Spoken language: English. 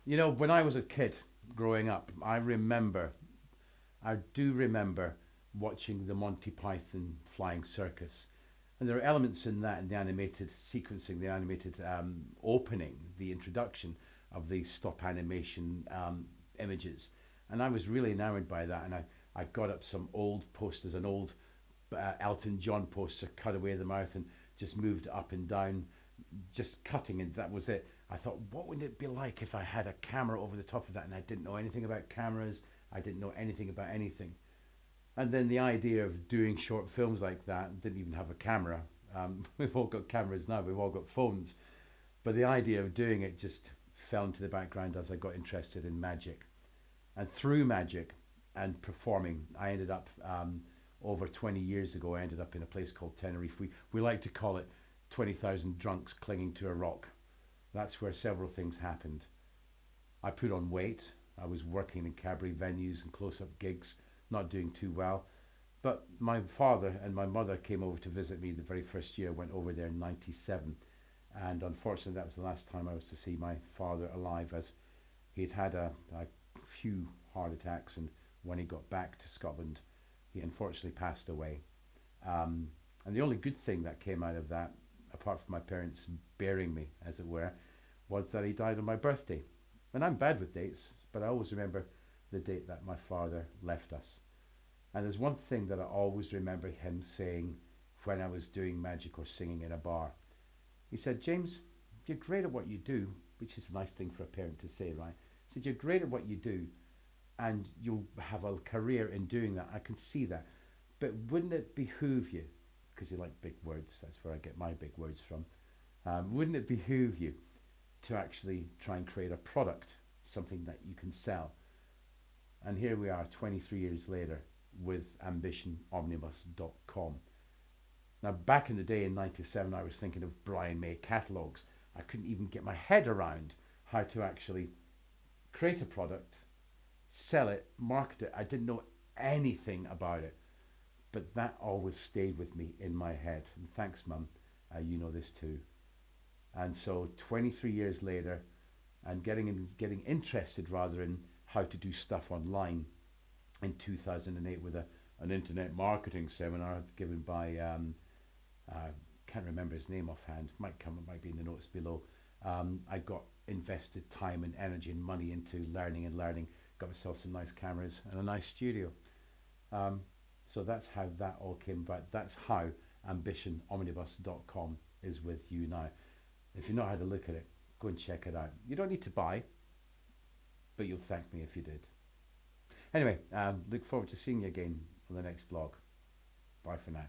You know, when I was a kid growing up, I do remember watching the Monty Python Flying Circus. And there are elements in that, in the animated sequencing, the animated opening, the introduction of these stop animation images. And I was really enamored by that. And I got up some old posters, an old Elton John poster, cut away the mouth and just moved it up and down, just cutting, and that was it. I thought, what would it be like if I had a camera over the top of that? And I didn't know anything about cameras, I didn't know anything about anything. And then the idea of doing short films like that, didn't even have a camera. We've all got cameras now, we've all got phones. But the idea of doing it just fell into the background as I got interested in magic. And through magic and performing, I ended up, over 20 years ago, I ended up in a place called Tenerife. We like to call it 20,000 drunks clinging to a rock. That's where several things happened. I put on weight. I was working in cabaret venues and close-up gigs, not doing too well. But my father and my mother came over to visit me the very first year. I went over there in 97. And unfortunately, that was the last time I was to see my father alive, as he'd had a few heart attacks. And when he got back to Scotland, he unfortunately passed away. And the only good thing that came out of that, apart from my parents burying me, as it were, was that he died on my birthday. And I'm bad with dates, but I always remember the date that my father left us. And there's one thing that I always remember him saying when I was doing magic or singing in a bar. He said, James, you're great at what you do, which is a nice thing for a parent to say, right? He said, you're great at what you do, and you'll have a career in doing that. I can see that. But wouldn't it behoove you, because you like big words, that's where I get my big words from, wouldn't it behoove you to actually try and create a product, something that you can sell? And here we are 23 years later with ambitionomnibus.com. Now, back in the day in 97, I was thinking of Brian May catalogues. I couldn't even get my head around how to actually create a product, sell it, market it. I didn't know anything about it. But that always stayed with me in my head. And thanks, Mum. You know this too. And so 23 years later, and getting interested rather in how to do stuff online in 2008 with an internet marketing seminar given by, can't remember his name offhand, it might be in the notes below. I got invested time and energy and money into learning, got myself some nice cameras and a nice studio. So that's how that all came about. That's how ambitionomnibus.com is with you now. If you know how to look at it, go and check it out. You don't need to buy, but you'll thank me if you did. Anyway, look forward to seeing you again on the next blog. Bye for now.